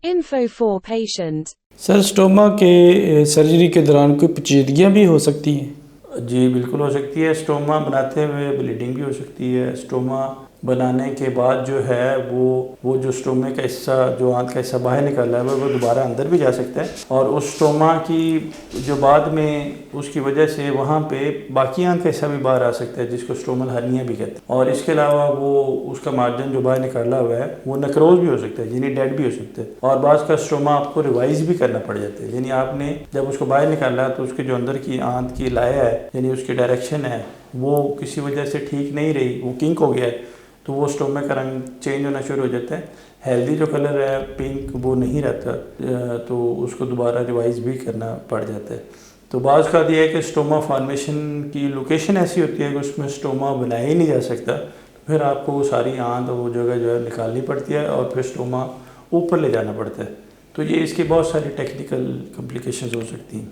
Info for patient. سر اسٹوما کے surgery کے دوران کوئی پیچیدگیاں بھی ہو سکتی ہیں؟ جی بالکل ہو سکتی ہے. اسٹوما بناتے ہوئے بلیڈنگ بھی ہو سکتی ہے. اسٹوما بنانے کے بعد جو ہے وہ جو اسٹومے کا حصہ جو آنت کا حصہ باہر نکل رہا ہے وہ دوبارہ اندر بھی جا سکتا ہے، اور اس اسٹوما کی جو بعد میں اس کی وجہ سے وہاں پہ باقی آنت کا حصہ بھی باہر آ سکتا ہے، جس کو اسٹومل ہرنیا بھی کہتے ہیں. اور اس کے علاوہ وہ اس کا مارجن جو باہر نکالا ہوا ہے وہ نکروز بھی ہو سکتا ہے، یعنی ڈیڈ بھی ہو سکتا ہے. اور بعض کا اسٹوما آپ کو ریوائز بھی کرنا پڑ جاتا ہے، یعنی آپ نے جب اس کو باہر نکالا تو اس کے جو اندر کی آنت کی لائے ہے، یعنی اس کی ڈائریکشن ہے، وہ کسی وجہ سے ٹھیک نہیں رہی، وہ کنک ہو گیا ہے، تو وہ اسٹومے کا رنگ چینج ہونا شروع ہو جاتا ہے. ہیلدی جو کلر ہے پنک وہ نہیں رہتا، تو اس کو دوبارہ ریوائز بھی کرنا پڑ جاتا ہے. تو بعض کا یہ ہے کہ اسٹوما فارمیشن کی لوکیشن ایسی ہوتی ہے کہ اس میں اسٹوما بنایا ہی نہیں جا سکتا، پھر آپ کو وہ ساری آنت وہ جگہ جو ہے نکالنی پڑتی ہے اور پھر اسٹوما اوپر لے جانا پڑتا ہے. تو یہ اس کی بہت ساری ٹیکنیکل کمپلیکیشنز ہو سکتی ہیں.